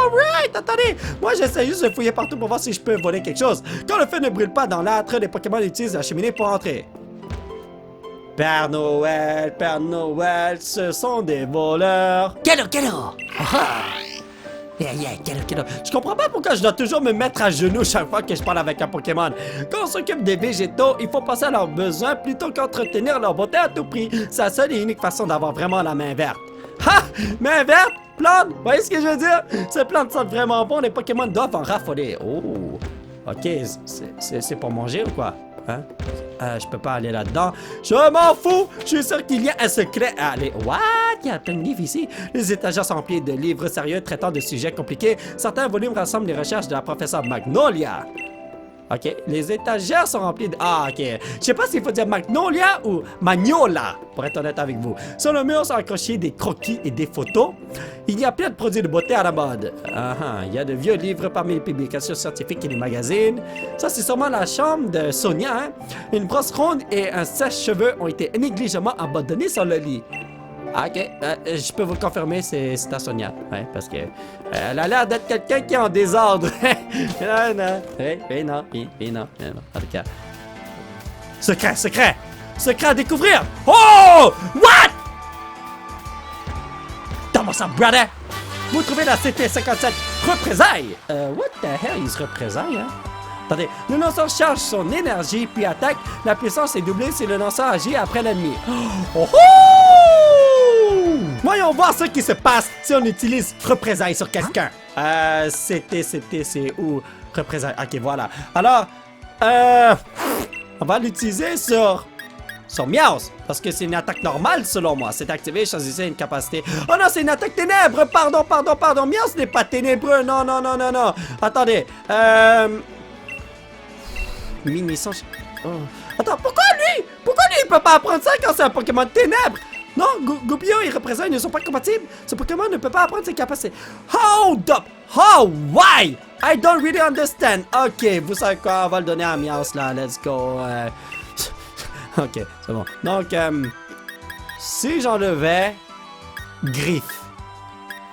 alright, attendez. Moi, j'essaie juste de fouiller partout pour voir si je peux voler quelque chose. Quand le feu ne brûle pas dans l'âtre, les Pokémon utilisent la cheminée pour entrer. Père Noël, ce sont des voleurs. Quel Je comprends pas pourquoi je dois toujours me mettre à genoux chaque fois que je parle avec un Pokémon. Quand on s'occupe des végétaux, il faut penser à leurs besoins plutôt qu'entretenir leur beauté à tout prix. C'est la seule et unique façon d'avoir vraiment la main verte. Ha! Main verte? Plante? Vous voyez ce que je veux dire? Ces plantes sentent vraiment bon, les Pokémon doivent en raffoler. Oh! Ok, c'est pour manger ou quoi? Hein? Je peux pas aller là-dedans. Je m'en fous! Je suis sûr qu'il y a un secret à aller. What? Il y a plein de livres ici. Les étagères sont remplies de livres sérieux traitant de sujets compliqués. Certains volumes rassemblent les recherches de la professeure Magnolia. Ok, les étagères sont remplies de... Ah, ok. Je sais pas s'il faut dire Magnolia ou Magnola, pour être honnête avec vous. Sur le mur sont accrochés des croquis et des photos. Il y a plein de produits de beauté à la mode. Il y a de vieux livres parmi les publications scientifiques et les magazines. Ça, c'est sûrement la chambre de Sonia, hein? Une brosse ronde et un sèche-cheveux ont été négligemment abandonnés sur le lit. Ok, je peux vous confirmer, c'est à Sonia. Ouais, parce que elle a l'air d'être quelqu'un qui est en désordre. non. En tout cas. Secret à découvrir. Oh! What? Comment ça, brother? Vous trouvez la CT-57 représailles? What the hell, il se représaille, hein? Attendez, le lanceur charge son énergie puis attaque. La puissance est doublée si le lanceur agit après l'ennemi. Oh! Voyons voir ce qui se passe si on utilise représailles sur quelqu'un. C'est où? Représailles. Ok, voilà. Alors, on va l'utiliser sur Meowth, parce que c'est une attaque normale selon moi. C'est activé, choisissez une capacité. Oh non, c'est une attaque ténèbres. Pardon. Meowth n'est pas ténébreux. Non. Attendez. Mini-son. Oh. Attends, pourquoi lui, il peut pas apprendre ça quand c'est un Pokémon de ténèbres? Non, Goupillon et Représailles, ils ne sont pas compatibles. Ce Pokémon ne peut pas apprendre ses capacités. Hold up! How? Why? I don't really understand. Ok, vous savez quoi? On va le donner à Meowth là. Let's go. Ok, c'est bon. Donc, Si j'enlevais griffe.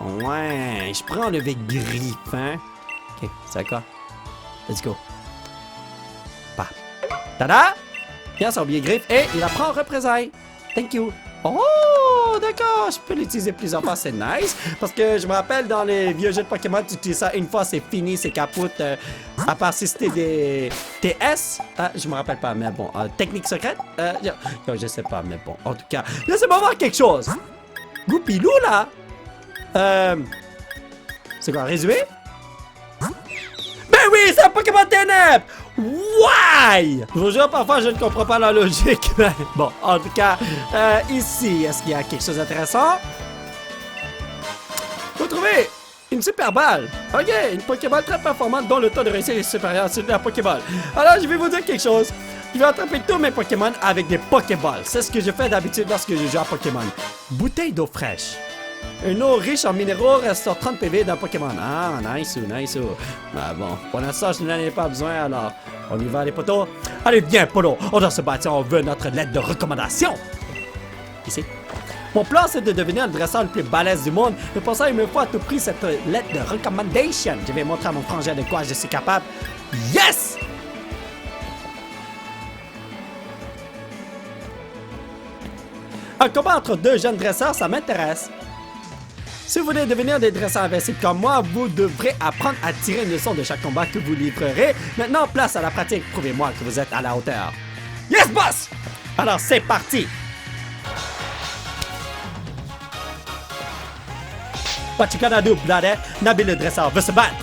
Ouais, je pourrais enlever griffe, hein. Ok, c'est d'accord. Let's go. Bah. Tada! Bien, ça a oublié griffe et il apprend en représailles. Thank you. Oh, d'accord, je peux l'utiliser plusieurs fois, c'est nice. Parce que je me rappelle dans les vieux jeux de Pokémon, tu utilises ça une fois, c'est fini, c'est capote. À part si c'était des TS. Je me rappelle pas, mais bon. Technique secrète? Je sais pas, mais bon. En tout cas, laissez-moi voir quelque chose. Goupilou, là. C'est quoi, résumé? Ben oui, c'est un Pokémon ténèbres! Why? Je vous jure, parfois, je ne comprends pas la logique. Bon, en tout cas, ici, est-ce qu'il y a quelque chose d'intéressant? Vous trouvez une super balle. Ok, une Pokéball très performante dont le taux de réussite est supérieur à celui de la Pokéball. Alors, je vais vous dire quelque chose. Je vais attraper tous mes Pokémon avec des Pokéballs. C'est ce que je fais d'habitude lorsque je joue à Pokémon. Bouteille d'eau fraîche. Une eau riche en minéraux restaure 30 PV d'un Pokémon. Ah, nice, nice. Ah bon, pour l'instant, je n'en ai pas besoin, alors on y va, les potos. Allez, viens, Polo, on doit se battre, on veut notre lettre de recommandation. Ici. Mon plan, c'est de devenir le dresseur le plus balèze du monde, mais pour ça, il me faut à tout prix cette lettre de recommandation. Je vais montrer à mon frangin de quoi je suis capable. Yes! Un combat entre deux jeunes dresseurs, ça m'intéresse. Si vous voulez devenir des dresseurs invincibles comme moi, vous devrez apprendre à tirer une leçon de chaque combat que vous livrerez. Maintenant, place à la pratique. Prouvez-moi que vous êtes à la hauteur. Yes, boss! Alors, c'est parti! What you gonna do, bloody? Nabil le dresseur veut se battre.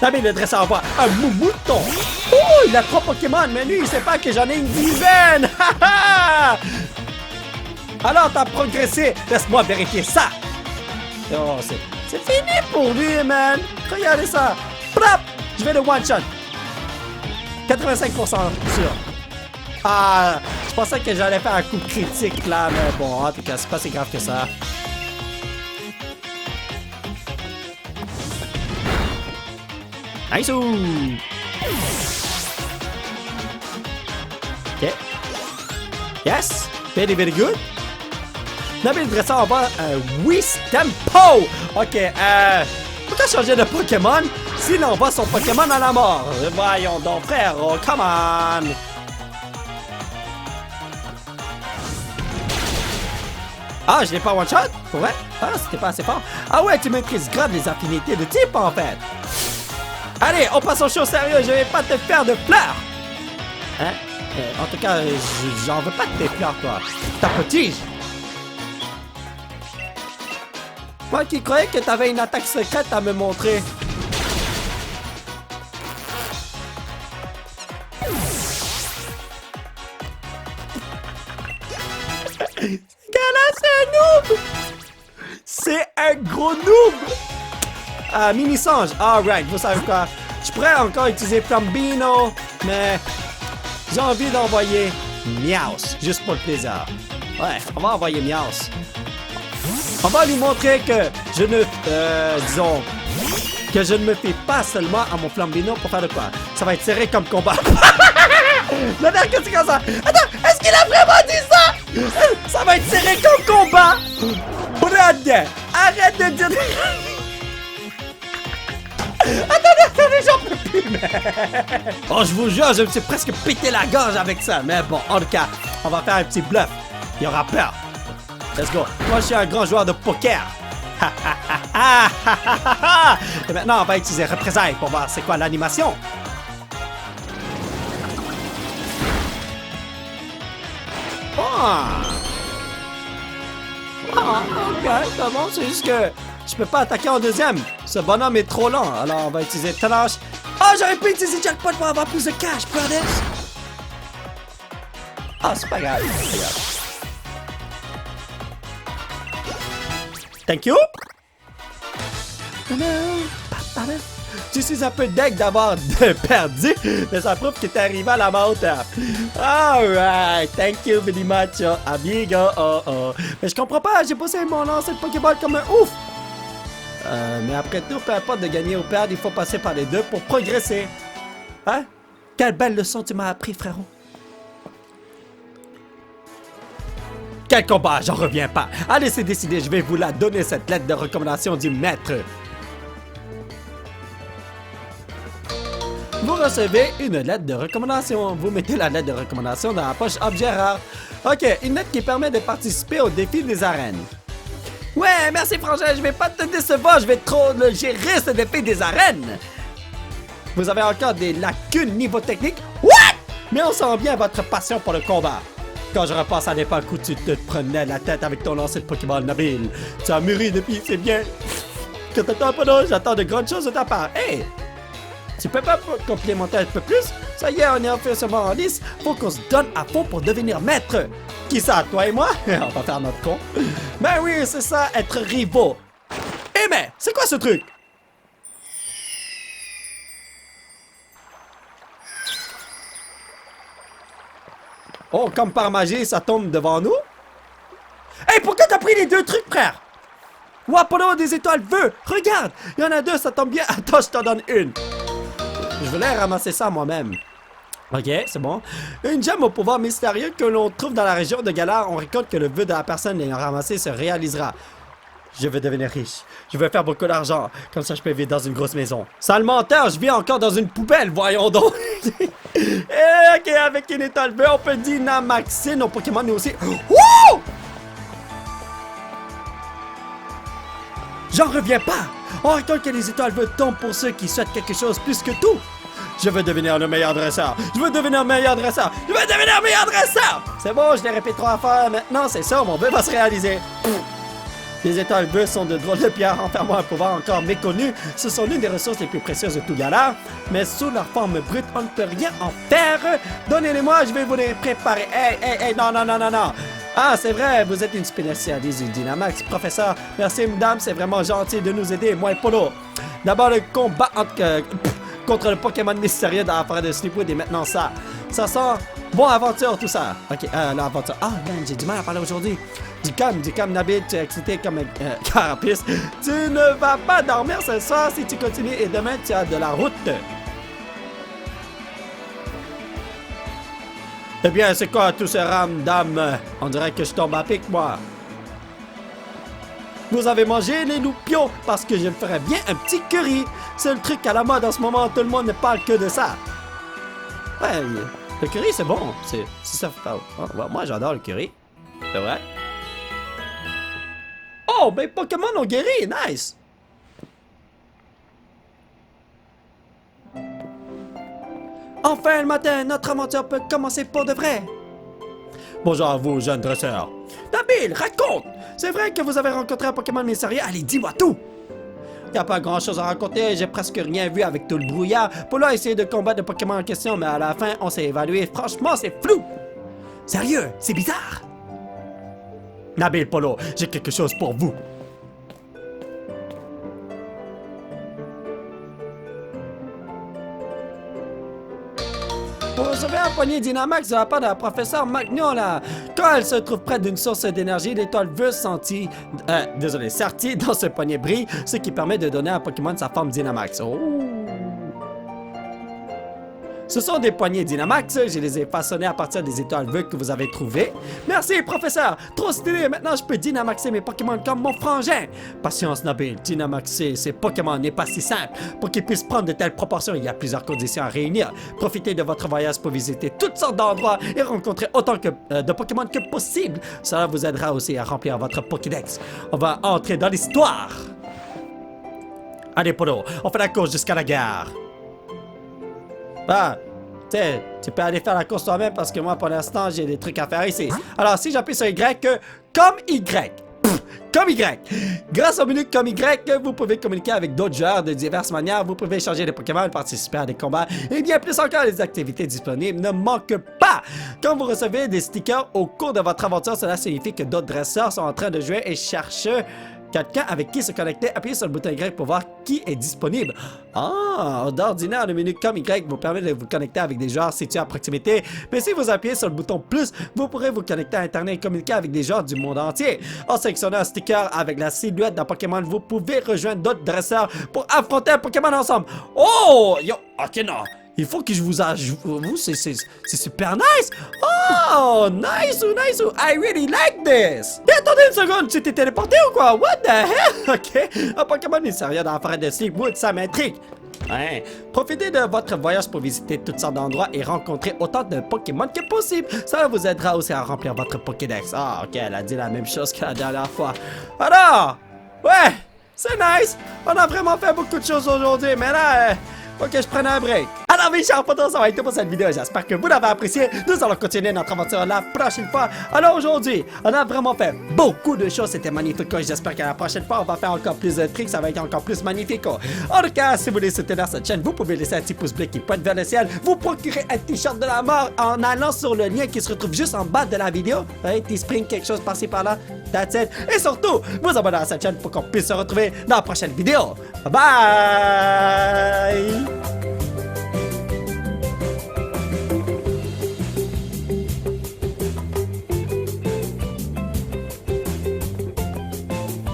Nabil le dresseur voit un mouton. Oh, il a 3 Pokémon, mais lui, il sait pas que j'en ai une dizaine. Alors, t'as progressé. Laisse-moi vérifier ça. Oh, c'est fini pour lui, man. Regardez ça. Plop! Je vais le one-shot. 85% sûr. Ah, je pensais que j'allais faire un coup critique, là, mais bon, en tout cas, c'est pas si grave que ça. Nice! Ok. Yes! Very, very good. Nabil le dresseur va Wistempo! Ok, pourquoi changer de Pokémon s'il envoie son Pokémon à la mort? Voyons donc, frère, oh, come on! Ah, je l'ai pas one-shot? Pour vrai? Ah, c'était pas assez fort. Ah ouais, tu maîtrises grave les affinités de type, en fait. Allez, on passe aux choses sérieuses, je vais pas te faire de fleurs! Hein? En tout cas, j'en veux pas de tes fleurs, toi. Ta petite! Moi qui croyais que t'avais une attaque secrète à me montrer. Gars-là, c'est un noob! C'est un gros noob! Ah, mini-songe. Alright, vous savez quoi? Je pourrais encore utiliser Flambino, mais j'ai envie d'envoyer Miaus, juste pour le plaisir. Ouais, on va envoyer Miaus. On va lui montrer que je ne, disons, que je ne me fie pas seulement à mon Flambino pour faire de quoi. Ça va être serré comme combat. La merde que c'est comme ça. Attends, est-ce qu'il a vraiment dit ça? Ça va être serré comme combat. Brad, arrête de dire... Attendez, j'en peux plus, mais... Oh, je vous jure, je me suis presque pété la gorge avec ça. Mais bon, en tout cas, on va faire un petit bluff. Il y aura peur. Let's go. Moi, je suis un grand joueur de poker. Et maintenant, on va utiliser représailles pour voir c'est quoi l'animation. Ok, c'est bon, c'est juste que je peux pas attaquer en deuxième. Ce bonhomme est trop lent, alors on va utiliser Tanache. Oh, j'aurais pu utiliser Jackpot pour avoir plus de cash, brothers. Ah, c'est pas grave, c'est pas grave. Thank you. Je suis un peu deg d'avoir perdu, mais ça prouve que t'es arrivé à la hauteur. Alright, thank you very much, amigo. Mais je comprends pas, j'ai posé mon lancer de Pokéball comme un ouf. Mais après tout, peu importe de gagner ou perdre, il faut passer par les deux pour progresser. Hein? Quelle belle leçon tu m'as appris, frérot. Quel combat, j'en reviens pas. Allez, c'est décidé, je vais vous la donner, cette lettre de recommandation du maître. Vous recevez une lettre de recommandation. Vous mettez la lettre de recommandation dans la poche objet rare. Ok, une lettre qui permet de participer au défi des arènes. Ouais, merci Frangin, je vais pas te décevoir, je vais trop le gérer ce défi des arènes. Vous avez encore des lacunes niveau technique? What? Mais on sent bien votre passion pour le combat. Quand je repasse à l'époque où tu te prenais la tête avec ton lancer de Pokémon Nabil, tu as mûri depuis, c'est bien. Que t'attends pas là, j'attends de grandes choses de ta part. Hey! Tu peux pas complémenter un peu plus? Ça y est, on est officiellement en lice. Faut qu'on se donne à fond pour devenir maître. Qui ça, toi et moi? On va faire notre con. Ben oui, c'est ça, être rivaux. Eh mais, c'est quoi ce truc? Oh, comme par magie, ça tombe devant nous? Hey, pourquoi t'as pris les deux trucs, frère? Wapolo des étoiles vœux! Regarde! Il y en a deux, ça tombe bien. Attends, je t'en donne une. Je voulais ramasser ça moi-même. Ok, c'est bon. Une gemme au pouvoir mystérieux que l'on trouve dans la région de Galar. On récolte que le vœu de la personne l'ayant ramassé se réalisera. Je veux devenir riche. Je veux faire beaucoup d'argent. Comme ça, je peux vivre dans une grosse maison. Sale menteur, je vis encore dans une poubelle, voyons donc. Ok, avec une étoile vœu, on peut Dynamaxer nos Pokémon nous aussi. Wouh! J'en reviens pas! On récolte que les étoiles vœux tombent pour ceux qui souhaitent quelque chose plus que tout! Je veux devenir le meilleur dresseur! Je veux devenir meilleur dresseur! Je veux devenir meilleur dresseur! C'est bon, je l'ai répété 3 fois, maintenant c'est ça, mon vœu va se réaliser! Les étoiles vœux sont de drôles de pierres enfermant un pouvoir encore méconnu. Ce sont l'une des ressources les plus précieuses de tout Galar, mais sous leur forme brute, on ne peut rien en faire! Donnez-les-moi, je vais vous les préparer! Hey, non! Ah, c'est vrai, vous êtes une spécialiste du Dynamax, professeur. Merci, madame, c'est vraiment gentil de nous aider, moi et Polo. D'abord, le combat contre le Pokémon mystérieux dans la forêt de Sleepwood et maintenant ça. Ça sent bon aventure, tout ça. Ok, l'aventure. Ah, man, j'ai du mal à parler aujourd'hui. Du calme, Nabil, tu es excité comme un carapace. Tu ne vas pas dormir ce soir si tu continues et demain, tu as de la route. Eh bien, c'est quoi tout ce ramdam? On dirait que je tombe à pic, moi. Vous avez mangé les loupions parce que je me ferais bien un petit curry. C'est le truc à la mode en ce moment, tout le monde ne parle que de ça. Ouais, le curry c'est bon. C'est ça. Oh, moi j'adore le curry. C'est vrai? Oh, ben Pokémon ont guéri, nice! Enfin le matin, notre aventure peut commencer pour de vrai. Bonjour à vous, jeune dresseur. Nabil, raconte! C'est vrai que vous avez rencontré un Pokémon mystérieux? Allez, dis-moi tout! Y a pas grand chose à raconter, j'ai presque rien vu avec tout le brouillard. Polo a essayé de combattre le Pokémon en question, mais à la fin, on s'est évalué. Franchement, c'est flou! Sérieux, c'est bizarre! Nabil, Polo, j'ai quelque chose pour vous. Vous recevez un poignet Dynamax de la part de la professeure Magnon, là. Quand elle se trouve près d'une source d'énergie, l'étoile veut sortir dans ce poignet brille, ce qui permet de donner à un Pokémon sa forme Dynamax. Oh! Ce sont des poignées Dynamax, je les ai façonnés à partir des étoiles vœux que vous avez trouvées. Merci, professeur! Trop stylé, maintenant je peux Dynamaxer mes Pokémon comme mon frangin! Patience, Nabil, Dynamaxer ces Pokémon n'est pas si simple. Pour qu'ils puissent prendre de telles proportions, il y a plusieurs conditions à réunir. Profitez de votre voyage pour visiter toutes sortes d'endroits et rencontrer autant de Pokémon que possible. Cela vous aidera aussi à remplir votre Pokédex. On va entrer dans l'histoire! Allez, Polo, on fait la course jusqu'à la gare. Ah, tu peux aller faire la course toi-même parce que moi, pour l'instant, j'ai des trucs à faire ici. Alors, si j'appuie sur Y, comme Y. Comme Y. Grâce au menu comme Y, vous pouvez communiquer avec d'autres joueurs de diverses manières. Vous pouvez changer des Pokémon, participer à des combats et bien plus encore, les activités disponibles ne manquent pas. Quand vous recevez des stickers au cours de votre aventure, cela signifie que d'autres dresseurs sont en train de jouer et cherchent quelqu'un avec qui se connecter. Appuyez sur le bouton Y pour voir qui est disponible. Ah, d'ordinaire, le menu comme Y vous permet de vous connecter avec des joueurs situés à proximité. Mais si vous appuyez sur le bouton plus, vous pourrez vous connecter à Internet et communiquer avec des joueurs du monde entier. En sélectionnant un sticker avec la silhouette d'un Pokémon, vous pouvez rejoindre d'autres dresseurs pour affronter un Pokémon ensemble. Oh! Yo, ok, non. Il faut que je vous ajoute. C'est super nice. Oh, nice, nice. I really like this. Et attendez une seconde, tu t'es téléporté ou quoi? What the hell? Ok. Un Pokémon n'est sérieux dans la forêt de Sleepwood, ça m'intrigue. Ouais. Profitez de votre voyage pour visiter toutes sortes d'endroits et rencontrer autant de Pokémon que possible. Ça vous aidera aussi à remplir votre Pokédex. Ah, ok, elle a dit la même chose que la dernière fois. Alors, ouais, c'est nice. On a vraiment fait beaucoup de choses aujourd'hui, mais là, faut que je prenne un break. Alors mes chers potos, ça va être tout pour cette vidéo. J'espère que vous l'avez apprécié. Nous allons continuer notre aventure la prochaine fois. Alors aujourd'hui, on a vraiment fait beaucoup de choses. C'était magnifique. J'espère que la prochaine fois, on va faire encore plus de tricks. Ça va être encore plus magnifique. En tout cas, si vous voulez soutenir cette chaîne, vous pouvez laisser un petit pouce bleu qui pointe vers le ciel. Vous procurez un t-shirt de la mort en allant sur le lien qui se retrouve juste en bas de la vidéo. Un petit spring, quelque chose par-ci par-là. That's it. Et surtout, vous abonnez à cette chaîne pour qu'on puisse se retrouver dans la prochaine vidéo. Bye bye!